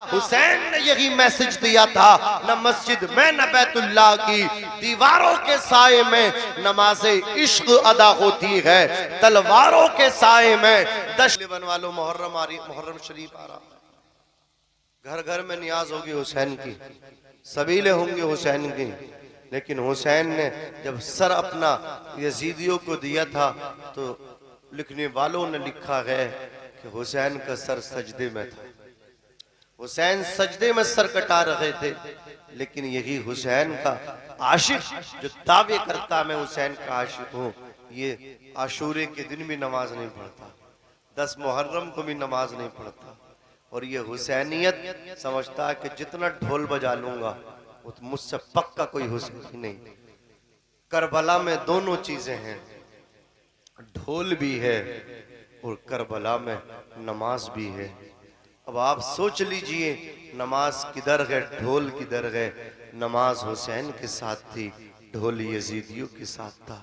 हुसैन ने यही मैसेज दिया था, न मस्जिद में न बैतुल्लाह की दीवारों के साए में नमाज़े इश्क अदा होती है, तलवारों के साए में दश्त वालों। मुहर्रम शरीफ आ रहा, घर घर में नियाज होगी हुसैन की, सबीले होंगे हुसैन की। लेकिन हुसैन ने जब सर अपना यजीदियों को दिया था तो लिखने वालों ने लिखा है कि हुसैन का सर सजदे में था। हुसैन सजदे में सर कटा रहे थे, लेकिन यही हुसैन का आशिक जो दावे करता मैं हुसैन का आशिक हूँ, ये आशूरे के दिन भी नमाज नहीं पढ़ता, 10 मुहर्रम को भी नमाज नहीं पढ़ता। और ये हुसैनियत समझता है कि जितना ढोल बजा लूंगा वो तो मुझसे पक्का कोई हुसैनी नहीं। करबला में दोनों चीजें हैं, ढोल भी है और करबला में नमाज भी है। अब आप सोच लीजिए, नमाज किधर है, ढोल किधर है। नमाज हुसैन के साथ थी, ढोल यजीदियों के साथ था।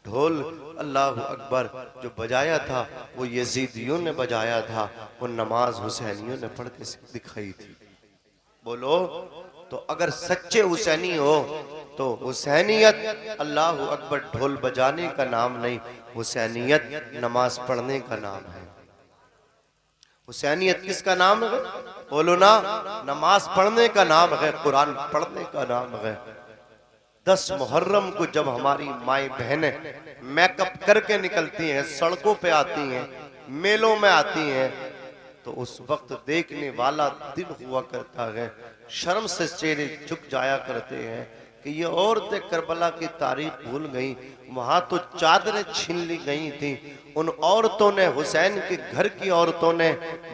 ढोल अल्लाह अकबर जो बजाया था वो यजीदियों ने बजाया था, वो नमाज हुसैनियों ने पढ़ के दिखाई थी। बोलो, तो अगर सच्चे हुसैनी हो तो हुसैनियत अल्लाह अकबर ढोल बजाने का नाम नहीं, हुसैनियत नमाज पढ़ने का नाम है। हुसैनियत किसका नाम है? बोलो ना, नमाज पढ़ने का नाम है, कुरान पढ़ने का नाम है। 10 मुहर्रम को जब हमारी माई बहनें मेकअप करके निकलती हैं, सड़कों पे आती हैं, मेलों में आती हैं, तो उस वक्त देखने वाला दिल हुआ करता है, शर्म से चेहरे झुक जाया करते हैं कि ये औरतें करबला की तारीख भूल गई। वहां तो चादरें छीन ली गई थी। उन औरतों ने, हुसैन के घर की औरतों ने,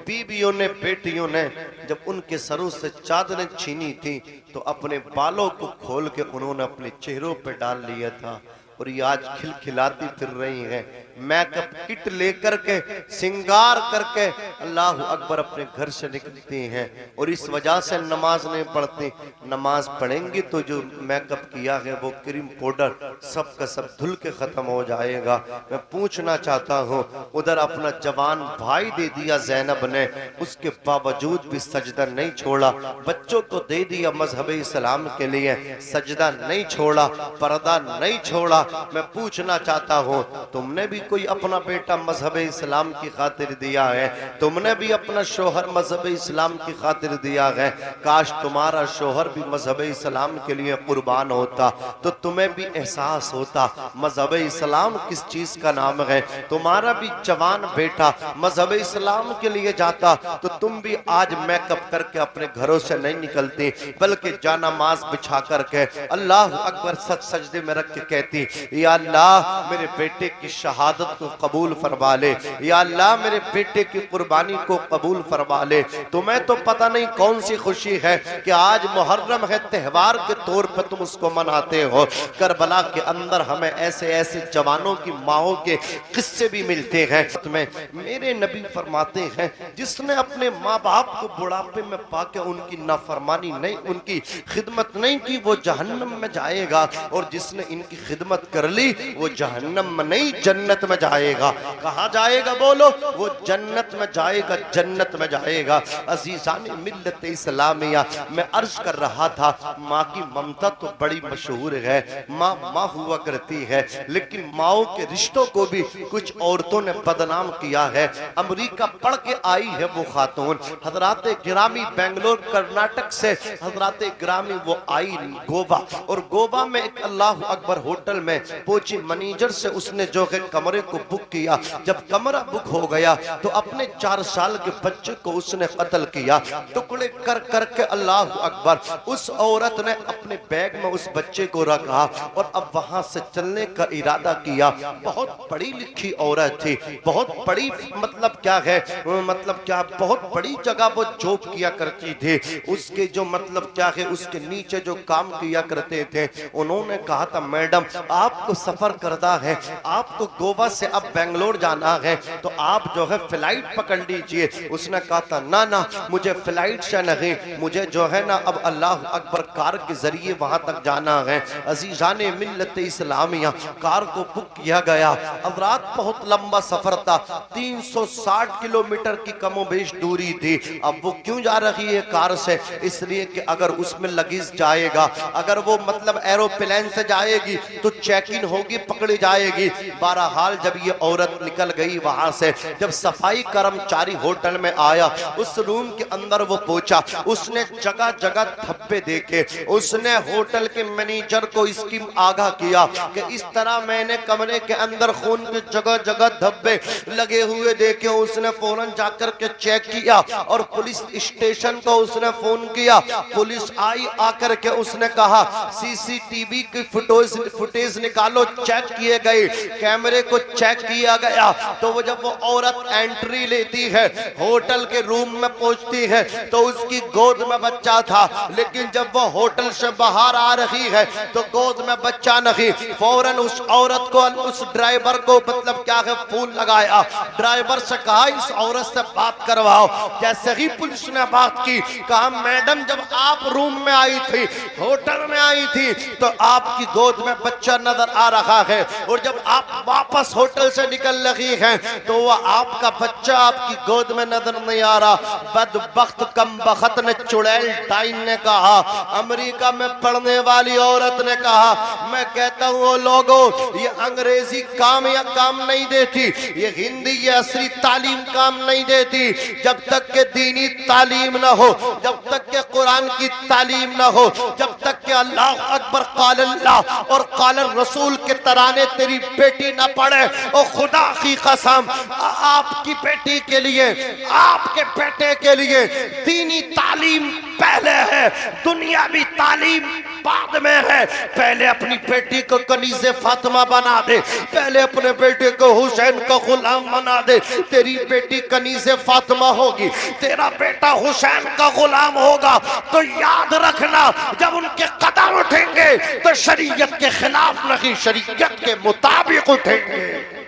बीबियों ने, बेटियों ने जब उनके सरों से चादरें छीनी थी तो अपने बालों को खोल के उन्होंने अपने चेहरों पर डाल लिया था। और ये आज खिलखिलाती फिर रही है, मेकअप किट लेकर के, सिंगार करके अल्लाह अकबर अपने घर से निकलती हैं और इस वजह से नमाज नहीं पढ़ती। नमाज पढ़ेंगी तो जो मेकअप किया है वो क्रीम पाउडर सब का सब धुल के खत्म हो जाएगा। मैं पूछना चाहता हूँ, उधर अपना जवान भाई दे दिया ज़ैनब ने, उसके बावजूद भी सजदा नहीं छोड़ा। बच्चों को दे दिया मजहब इस्लाम के लिए, सजदा नहीं छोड़ा, पर्दा नहीं छोड़ा। मैं पूछना चाहता हूँ, तुमने भी कोई अपना बेटा मजहब इस्लाम की खातिर दिया है? तुमने भी अपना शोहर मजहब इस्लाम की खातिर दिया है? काश तुम्हारा शोहर भी मजहब इस्लाम के लिए कुर्बान होता तो तुम्हें भी एहसास होता मजहब इस्लाम किस चीज का नाम है। तुम्हारा भी जवान बेटा मजहब इस्लाम के लिए जाता तो तुम भी आज मेकअप करके अपने घरों से नहीं निकलती, बल्कि जानामाज बिछा करके अल्लाह अकबर सजदे में रख के कहती, या अल्लाह मेरे बेटे की शहादत को कबूल फरमा ले, या अल्लाह मेरे बेटे की कुर्बानी को कबूल फरमा ले। तुम्हें तो पता नहीं कौन सी खुशी है कि आज मुहर्रम है, त्योहार के तौर पर तुम उसको मनाते हो। करबला के अंदर हमें ऐसे ऐसे जवानों की माओं के किस्से भी मिलते हैं। तुम्हें मेरे नबी फरमाते हैं, जिसने अपने माँ बाप को बुढ़ापे में पाके उनकी नाफरमानी नहीं, उनकी खिदमत नहीं की, वो जहन्नम में जाएगा, और जिसने इनकी खिदमत कर ली वो जहन्नम में नहीं जन्नत में जाएगा। कहाँ जाएगा बोलो? वो जन्नत में जाएगा, जन्नत में जाएगा। अजीजान मिल्लत इस्लामिया, मैं अर्ज कर रहा था, माँ की ममता तो बड़ी मशहूर है, माँ माँ हुआ करती है, लेकिन माओ के रिश्तों को भी कुछ औरतों ने बदनाम किया है। अमेरिका पढ़ के आई है वो खातून, हजराते गिरामी बेंगलोर कर्नाटक से हजराते गिरामी वो आई गोवा, और गोवा में एक अल्लाह अकबर होटल में पहुंची, मैनेजर से उसने जो है कमरे को बुक किया। जब कमरा बुक हो गया तो अपने 4 साल के बच्चे को उसने कत्ल किया, टुकड़े कर करके अल्लाह अकबर। उस औरत ने अपने बैग में उस बच्चे को रखा और अब वहां से चलने का इरादा किया। बहुत पढ़ी लिखी औरत थी, बहुत बड़ी, मतलब क्या है, मतलब क्या, बहुत बड़ी जगह वो जॉब किया करती थी। उसके जो मतलब क्या है, उसके नीचे जो काम किया करते थे, उन्होंने कहा था, मैडम आपको सफर करना है, आपको गोवा से अब बेंगलोर जाना है, तो आप जो है फ्लाइट पकड़ लीजिए। उसने कहा था, ना ना, मुझे फ्लाइट फ्लाइट से नहीं, मुझे जो है ना अब अल्लाह अकबर कार के जरिए वहां तक जाना है। अजीजान मिल्लत इस्लामिया, कार को बुक किया गया। अब रात बहुत लंबा सफर था, 360 किलोमीटर की कमोबेश दूरी थी। अब वो क्यों जा रही है कार से? इसलिए कि अगर उसमें लगेज जाएगा, अगर वो मतलब एरोप्लेन से जाएगी तो चेक इन होगी, पकड़ी जाएगी। बहरहाल जब ये औरत निकल गई वहां से, जब सफाई कर्मचारी होटल में आया, उस रूम के अंदर वो पहुंचा, उसने जगह जगह धब्बे देखे। उसने होटल के मैनेजर को इसकी आगाह किया कि इस तरह मैंने कमरे के अंदर खून के जगह जगह धब्बे लगे हुए देखे। उसने फौरन जाकर के चेक किया और पुलिस स्टेशन को उसने फोन किया। पुलिस आई, आकर के उसने कहा सीसीटीवी की फुटेज निकालो। चेक किए गए, कैमरे को चेक किया गया। तो वो जब वो औरत एंट्री लेती है, होटल के रूम में पहुंचती है, तो उसकी गोद में बच्चा था। लेकिन जब वो होटल से बाहर आ रही है तो गोद में बच्चा नहीं। फौरन उस औरत को, उस ड्राइवर को मतलब क्या है, फोन लगाया। ड्राइवर से कहा इस औरत से बात करवाओ। जैसे ही पुलिस ने बात की, कहा मैडम जब आप रूम में आई थी, होटल में आई थी, तो आपकी गोद में बच्चा नजर आ रहा है, और जब आप वापस होटल से निकल रही हैं तो वह आपका बच्चा आपकी गोद में नजर नहीं आ रहा। बदबख्त कमबख्त ने, चुड़ैल टाइन ने कहा, अमेरिका में पढ़ने वाली औरत ने कहा, मैं कहता हूँ लोगों, ये अंग्रेजी काम या काम नहीं देती, ये हिंदी या असली तालीम काम नहीं देती। जब तक के दीनी तालीम ना हो, जब तक के कुरान की तालीम ना हो, जब तक के अल्लाह अकबर काल अल्लाह और काल रसूल के तराने तेरी बेटी ना पढ़े, और खुदा की कसम आपकी बेटी के लिए, आपके बेटे के लिए दीनी तालीम पहले है, दुनियावी तालीम बाद में है। पहले अपनी बेटी को कनीज़े फातिमा बना दे, पहले अपने बेटे को हुसैन का गुलाम बना दे। तेरी बेटी कनीज़े फातिमा होगी, तेरा बेटा हुसैन का गुलाम होगा, तो याद रखना जब उनके कदम उठेंगे तो शरीयत के खिलाफ नहीं, शरीयत के मुताबिक उठेंगे।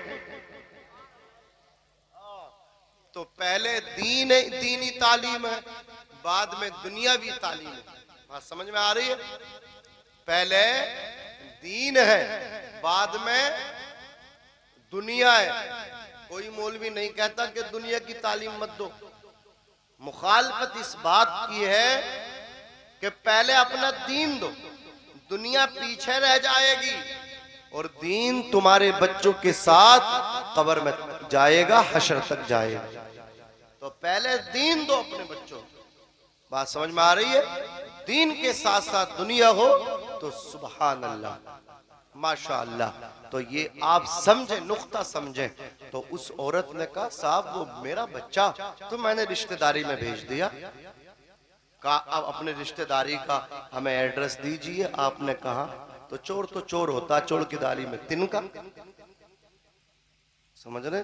तो पहले दीनी तालीम है, बाद में दुनियावी तालीम है। बात समझ में आ रही है? पहले दीन है, बाद में दुनिया है। कोई मौलवी नहीं कहता कि दुनिया की तालीम मत दो। मुखालफत इस बात की है कि पहले अपना दीन दो, दुनिया पीछे रह जाएगी और दीन तुम्हारे बच्चों के साथ कब्र में जाएगा, हशर तक जाएगा। तो पहले दीन दो अपने बच्चों। बात समझ में आ रही है? दीन के साथ साथ दुनिया हो तो सुभान अल्लाह, माशा अल्लाह। तो ये आप समझे, नुक्ता समझे। तो उस औरत ने कहा साहब वो मेरा बच्चा तो मैंने रिश्तेदारी में भेज दिया। कहा अब अपने रिश्तेदारी का हमें एड्रेस दीजिए। आपने कहा तो चोर होता, चोर की दाढ़ी में तिनका, समझ रहे?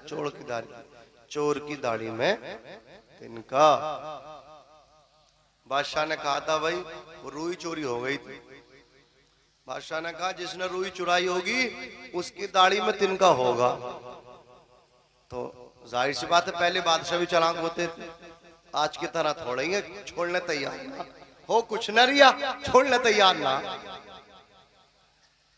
चोर की दाढ़ी में तिनका। बादशाह ने कहा था भाई वो रुई चोरी हो गई थी। बादशाह ने कहा जिसने रुई चुराई होगी उसकी दाढ़ी में तिनका होगा। तो जाहिर सी बात है पहले बादशाह भी चालाक होते थे, आज की तरह थोड़े ही छोड़ने तैयार ना हो, कुछ न रिया छोड़ने तैयार ना।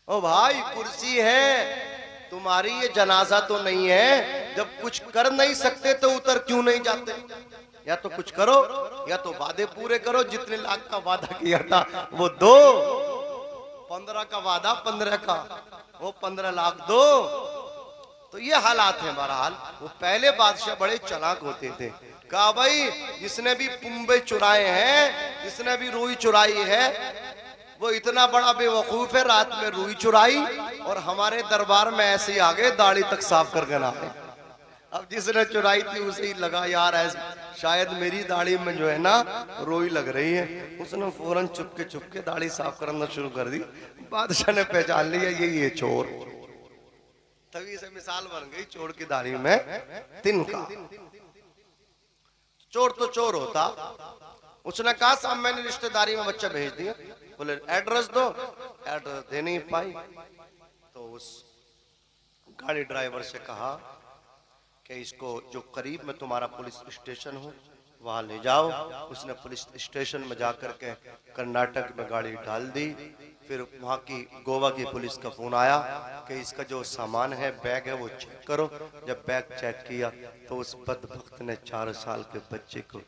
ओ भाई कुर्सी है तुम्हारी, ये जनाजा तो नहीं है। जब कुछ कर नहीं सकते तो उतर क्यों नहीं जाते? या तो कुछ करो या तो वादे पूरे करो। जितने लाख का वादा किया था वो दो, 15 का वादा 15 का, वो 15 लाख दो। तो ये हालात है। बहरहाल वो पहले बादशाह बड़े चालाक होते थे। कहा भाई जिसने भी पुंबे चुराए हैं, जिसने भी रुई चुराई है, वो इतना बड़ा बेवकूफ है, रात में रुई चुराई और हमारे दरबार में ऐसे ही आ गए, दाढ़ी तक साफ करके ना आए। अब जिसने चुराई थी उसे ही लगा यार शायद मेरी दाढ़ी में जो है ना रुई लग रही है। उसने फौरन चुपके दाढ़ी साफ करना शुरू कर दी। बादशाह ने पहचान लिया ये चोर। तभी से मिसाल बन गई चोर की दाढ़ी में तिनका। चोर तो चोर होता। उसने कहा साहब मैंने रिश्तेदारी में बच्चा भेज दिया। बोले एड्रेस दो, एड्रेस दे नहीं पाई। तो उस गाड़ी ड्राइवर से कहा कि इसको जो करीब में तुम्हारा पुलिस स्टेशन हो वहां ले जाओ। उसने पुलिस स्टेशन में जाकर के कर्नाटक में गाड़ी डाल दी। फिर वहां की गोवा की पुलिस का फोन आया कि इसका जो सामान है, बैग है, वो चेक करो। जब बैग चेक किया तो उस बदबख्त ने 4 साल के बच्चे को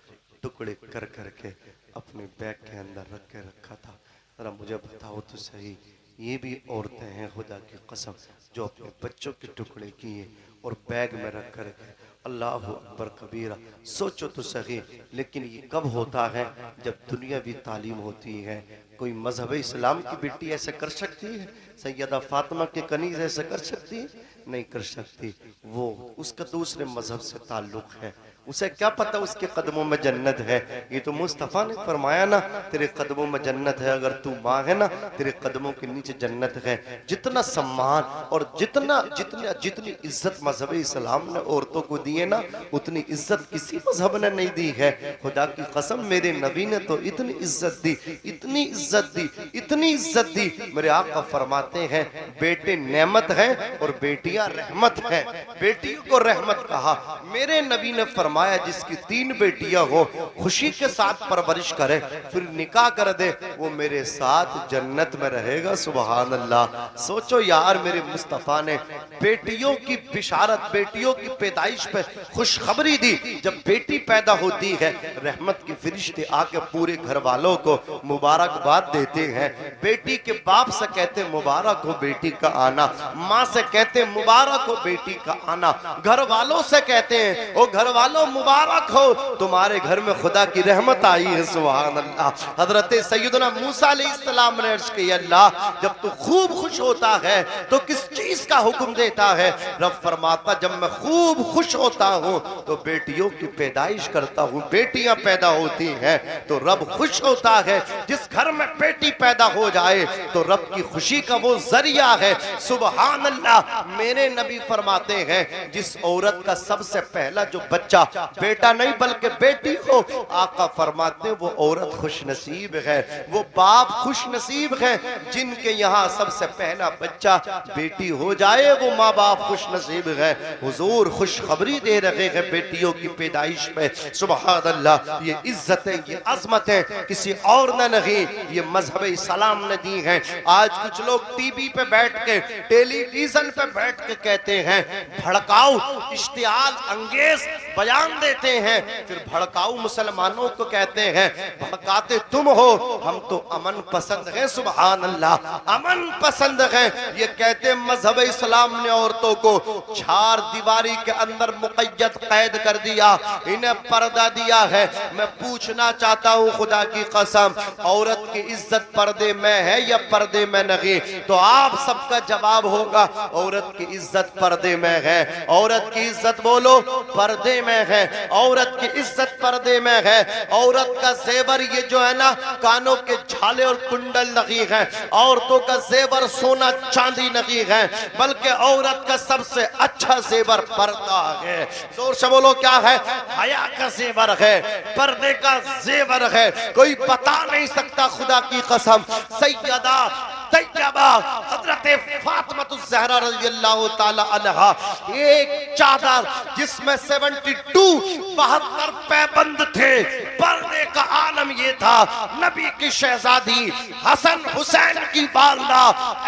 टुकड़े कर करके अपने बैग के अंदर रख के रखा था। जरा मुझे बताओ तो सही, ये भी औरतें हैं खुदा की कसम जो अपने बच्चों के टुकड़े किए और बैग में रख कर के? अल्लाह अकबर कबीरा। सोचो तो सही, लेकिन ये कब होता है? जब दुनियावी तालीम होती है। कोई मजहब इस्लाम की बेटी ऐसे कर सकती है? सैयदा फातिमा के कनीज ऐसे कर सकती है? नहीं कर सकती। वो उसका दूसरे मजहब से ताल्लुक है, उसे क्या पता उसके कदमों में जन्नत है। ये तो मुस्तफ़ा ने फरमाया ना, तेरे कदमों में जन्नत है, अगर तू माँ है ना तेरे कदमों के नीचे जन्नत है। जितना सम्मान और जितनी इज्जत मजहब इस्लाम ने औरतों को दी है ना, उतनी इज्जत किसी मजहब ने नहीं दी है। खुदा की कसम, मेरे नबी ने तो इतनी इज्जत दी, इतनी इज्जत दी, इतनी इज्जत दी। मेरे आका फरमाते हैं बेटे नेमत है और बेटियां रहमत है। बेटियों को रहमत कहा। मेरे नबी ने फरमाया जिसकी 3 बेटियां हो खुशी के साथ परवरिश करे, फिर निकाह कर दे, वो मेरे साथ जन्नत में रहेगा। सुभान अल्लाह। सोचो यार, मेरे मुस्तफ़ा ने बेटियों की बिशारत, बेटियों की पैदाइश पे खुशखबरी दी। जब बेटी पैदा होती है, रहमत के फरिश्ते आके पूरे घर वालों को मुबारकबाद देते हैं। बेटी के बाप से कहते मुबारक हो बेटी का आना, माँ से कहते मुबारक हो बेटी का आना, घर वालों से कहते हैं ओ घर वालों मुबारक हो, तुम्हारे घर में खुदा की रहमत आई है। सुभान अल्लाह। हजरत सैयदना मूसा अलैहिस्सलाम ने अर्ज किया, अल्लाह जब तू खूब खुश होता है तो किस चीज का हुक्म देता है? रब फरमाता, जब मैं खूब खुश होता हूँ तो बेटियों की पैदाइश करता हूँ, बेटियां पैदा होती हैं तो रब खुश होता है। जिस घर में बेटी पैदा हो जाए तो रब की खुशी का वो जरिया है। सुभान अल्लाह। मेरे नबी फरमाते हैं जिस औरत का सबसे पहला जो बच्चा बेटा नहीं बल्कि बेटी हो, आका फरमाते वो औरत खुश नसीब है, वो बाप खुश नसीब है। जिनके यहाँ सबसे पहला बच्चा बेटी हो जाए वो माँ बाप खुश नसीब है। हुजूर खुशखबरी दे रहे हैं बेटियों की पैदाइश में। सुभान अल्लाह। ये इज्जत है, ये अजमत है, किसी और ने नहीं, ये मजहब इस्लाम ने दी है। आज कुछ लोग टीवी पे बैठ के, टेलीविजन पे बैठ के कहते हैं भड़काऊ इश्तियाल अंगेज बयान देते हैं, फिर भड़काऊ मुसलमानों को कहते हैं भड़काते तुम हो, हम तो अमन पसंद हैं। सुभान अल्लाह। अमन पसंद है। ये कहते मजहब इस्लाम ने औरतों को 4 दीवारी के अंदर मुक़य्यद कैद कर दिया, इन्हें पर्दा दिया है। मैं पूछना चाहता हूँ खुदा की कसम, औरत की इज्जत पर्दे में है या पर्दे में नहीं? तो आप सबका जवाब होगा औरत की इज्जत पर्दे में है। औरत की इज्जत बोलो पर्दे में है। औरत की इज्जत पर्दे में है। औरत का जेवर ये जो है ना, कानों के झाले और कुंडल नहीं है। औरतों का जेवर सोना चांदी नहीं है, बल्कि औरत का सबसे अच्छा जेवर पर्दा है। जोर से बोलो क्या है? हया का जेवर है, पर्दे का जेवर है। कोई बता नहीं सकता खुदा की कसम। सैयदा तैयबा हजरत फातिमा ज़हरा रज़ियल्लाहु ताला अन्हा, एक चादर जिसमें 72 पैबंद थे। पर्दे का आलम ये था, नबी की शहजादी हसन हुसैन की वालदा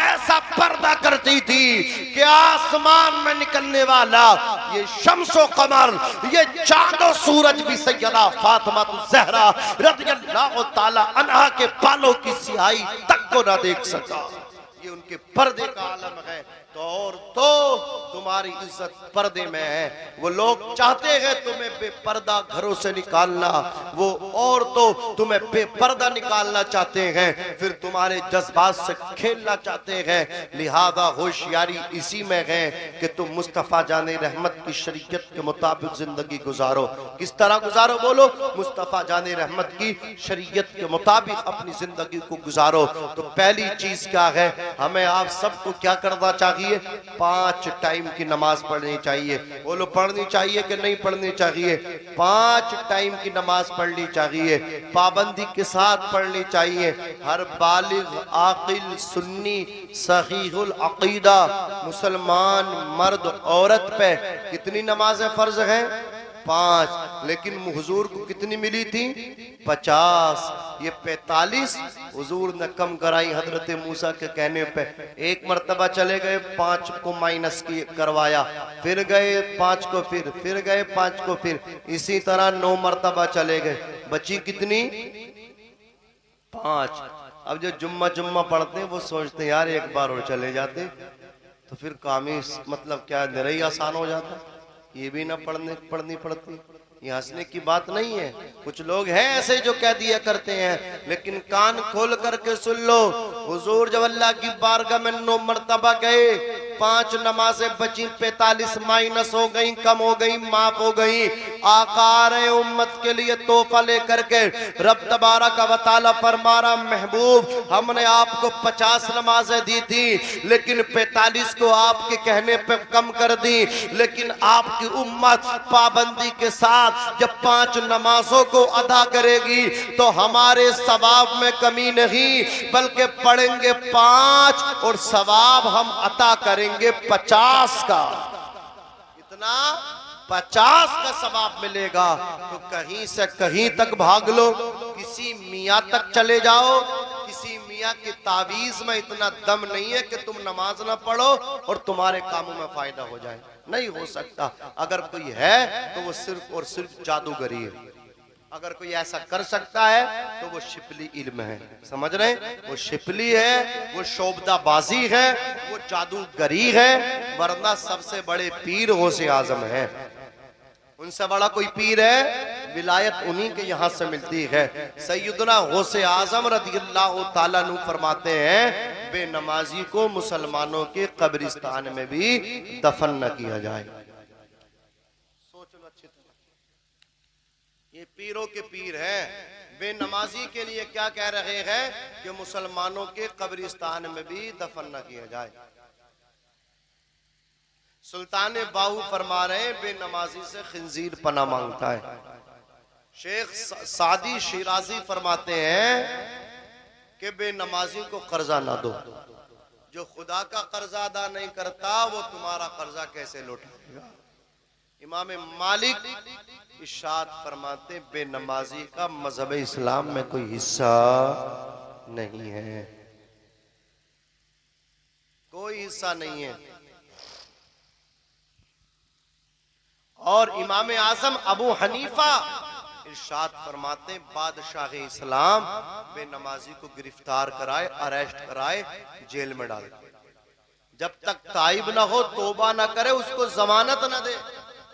ऐसा पर्दा करती थी कि आसमान में निकलने वाला ये शम्सो कमर, ये चांदो सूरज भी सैयदा फातिमा ज़हरा रज़ियल्लाहु ताला अन्हा के बालों की सियाही तक को ना देख सका। ये उनके पर्दे का आलम है। तो और तो तुम्हारी इज्जत पर्दे में है। वो लोग चाहते हैं तुम्हें बेपर्दा घरों से निकालना, वो और तो तुम्हें बेपर्दा निकालना चाहते हैं, फिर तुम्हारे जज्बात से खेलना चाहते हैं। लिहाजा होशियारी इसी में है कि तुम मुस्तफ़ा जाने रहमत की शरीयत के मुताबिक जिंदगी गुजारो। किस तरह गुजारो? बोलो। मुस्तफ़ा जाने रहमत की शरीयत के मुताबिक अपनी जिंदगी को गुजारो। तो पहली चीज क्या है? हमें आप सबको क्या करना चाहिए? 5 टाइम की नमाज पढ़नी चाहिए। बोलो पढ़नी चाहिए कि नहीं पढ़नी चाहिए? 5 टाइम की नमाज पढ़नी चाहिए, पाबंदी के साथ पढ़नी चाहिए। हर बालिग आकिल सुन्नी सहीहुल अकीदा मुसलमान मर्द औरत पे कितनी नमाजें फर्ज हैं? 5, लेकिन हुजूर को कितनी मिली थी? 50। ये 45 हुजूर ने कम कराई हजरत मूसा के कहने पे। एक मर्तबा चले गए, 5 को माइनस करवाया, फिर गए 5 को, फिर गए 5 को, फिर इसी तरह 9 मर्तबा चले गए, बची कितनी? 5। अब जो जुम्मा पढ़ते हैं वो सोचते हैं यार एक बार और चले जाते तो फिर काम ही मतलब क्या निरई आसान हो जाता, ये भी ना पढ़नी पड़ती। ये हंसने की बात नहीं है। कुछ लोग हैं ऐसे जो कह दिया करते हैं, लेकिन कान खोल करके सुन लो। हुजूर जब अल्लाह की बारगाह में 9 मर्तबा गए, 5 नमाजें बची, 45 माइनस हो गई, कम हो गई, माफ हो गई। आकार उम्मत के लिए तोहफा लेकर के रब तबारक व तआला फरमा रहा, महबूब हमने आपको 50 नमाजें दी थी, लेकिन 45 को आपके कहने पे कम कर दी। लेकिन आपकी उम्मत पाबंदी के साथ जब 5 नमाजों को अदा करेगी तो हमारे सवाब में कमी नहीं, बल्कि पढ़ेंगे 5 और सवाब हम अता करेंगे 50 का। इतना 50 का सवाब मिलेगा। तो कहीं से कहीं तक भाग लो, किसी मियाँ तक चले जाओ, किसी मियाँ की तावीज में इतना दम नहीं है कि तुम नमाज ना पढ़ो और तुम्हारे कामों में फायदा हो जाए, नहीं हो सकता। अगर कोई है तो वो सिर्फ और सिर्फ जादूगरी है। अगर कोई ऐसा कर सकता है तो वो शिपली इल्म है, समझ रहे? वो शिपली है, वो शोबदाबाजी है, वो जादूगरी है, वरना सबसे बड़े पीर गौसे आजम है। उनसे बड़ा कोई पीर है, विलायत उन्हीं के यहाँ से मिलती है। सैयदना गौसे आजम रदियल्लाहु ताला अन्हु फरमाते हैं, बेनमाजी को मुसलमानों के कब्रिस्तान में भी दफन न किया जाए। सोच लो अच्छी तरह, ये पीरों के पीर हैं। बेनमाजी के लिए क्या कह रहे हैं कि मुसलमानों के कब्रिस्तान में भी दफन न किया जाए। सुल्तान बाहू फरमा रहे, बेनमाजी से खिंजीर पना मांगता है। शेख सादी शिराजी फरमाते हैं कि बेनमाजी को कर्जा ना दो, जो खुदा का कर्जा अदा नहीं करता वो तुम्हारा कर्जा कैसे लौटाएगा। इमाम मालिक इरशाद फरमाते, बेनमाजी का मजहब इस्लाम में कोई हिस्सा नहीं है, कोई हिस्सा नहीं है। और इमाम आजम अबू हनीफा इरशाद फरमाते, बादशाह इस्लाम बेनमाजी को गिरफ्तार कराए, अरेस्ट कराए, जेल में डाले, जब तक ताइब ना हो, तौबा ना करे, उसको जमानत ना दे।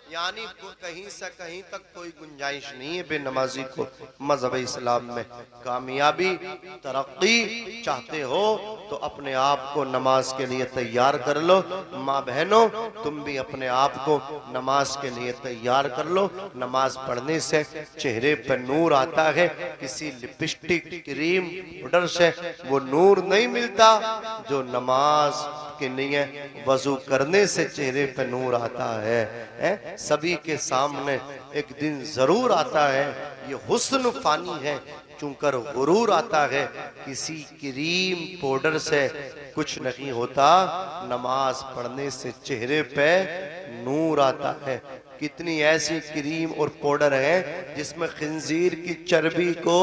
यानी कहीं से कहीं तक कोई गुंजाइश नहीं है बेनमाजी को मजहब इस्लाम में। कामयाबी तरक्की चाहते हो तो अपने आप को नमाज के लिए तैयार कर लो। माँ बहनों, तुम भी अपने आप को नमाज के लिए तैयार कर लो। नमाज पढ़ने से चेहरे पर नूर आता है, किसी लिपस्टिक, क्रीम, पाउडर से वो नूर नहीं मिलता जो नमाज के लिए वजू करने से चेहरे पे नूर आता है। सभी के सामने एक दिन जरूर आता है। ये हुस्न फानी है, चूंकर गुरूर आता है। किसी क्रीम पाउडर से कुछ नहीं होता, नमाज पढ़ने से चेहरे पे नूर आता है। कितनी ऐसी क्रीम और पाउडर है जिसमें खिंजीर की चर्बी को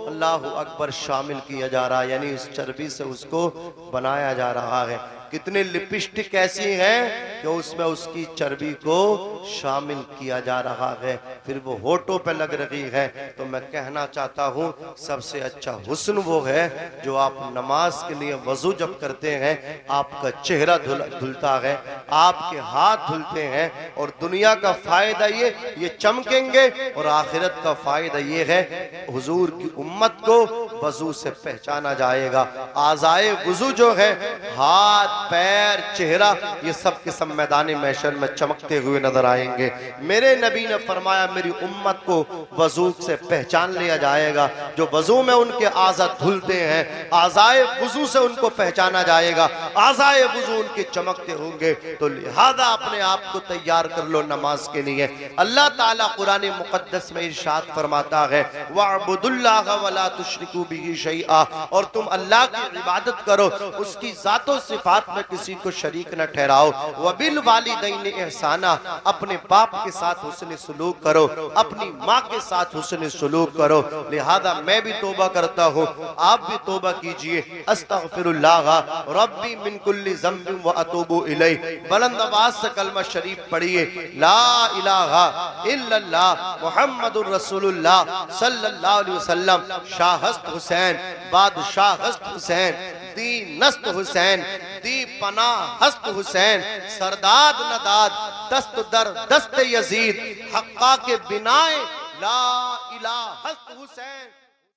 अल्लाहु अकबर शामिल किया जा रहा है, यानी उस चर्बी से उसको बनाया जा रहा है। कितने लिपस्टिक ऐसी हैं कि उसमें उसकी चर्बी को शामिल किया जा रहा है, फिर वो होठों पे लग रही है। तो मैं कहना चाहता हूँ, सबसे अच्छा हुस्न वो है जो आप नमाज के लिए वजू जब करते हैं, आपका चेहरा धुलता है, आपके हाथ धुलते हैं, और दुनिया का फायदा ये चमकेंगे, और आखिरत का फायदा ये है हुजूर की उम्मत को वजू से पहचाना जाएगा। आज़ाए वजू जो है, हाथ, पैर, चेहरा, ये सब के सब मैदान महशर में चमकते हुए नजर आएंगे। मेरे नबी ने फरमाया, मेरी उम्मत को वजू से पहचान लिया जाएगा। जो वजू में उनके आज़ा धुलते हैं, आज़ाए वजू से उनको पहचाना जाएगा, आज़ाए वजू उनके चमकते होंगे। तो लिहाजा अपने आप को तैयार कर लो नमाज के लिए। अल्लाह ताला कुरान मुकद्दस में इरशाद फरमाता है, वअबुदुल्लाह वला तुश्रिकू बिही शैआ, और तुम अल्लाह की इबादत करो, उसकी जातो सिफात मुलाकात में किसी को शरीक न ठहराओ। वबिल वालिदैन एहसाना, अपने बाप के साथ हुस्न सुलूक करो, अपनी माँ के साथ हुस्न सुलूक करो। लिहाजा मैं भी तौबा करता हूँ, आप भी तौबा कीजिए। अस्तगफिरुल्लाह रब्बी मिन कुल्ली ज़ंबिन व अतूबु इलैह। बुलंद आवाज से कलमा शरीफ पढ़िए, ला इलाहा इल्लल्लाह मुहम्मदुर रसूलुल्लाह सल्लल्लाहु अलैहि वसल्लम। शाहस्त हुसैन, बादशाह हस्त हुसैन, दी नस्त हुसैन, दी पनाह हस्त हुसैन, सरदाद नदाद दस्त दर दस्त यजीद, हक्का के बिनाए ला इलाहा हस्त हुसैन।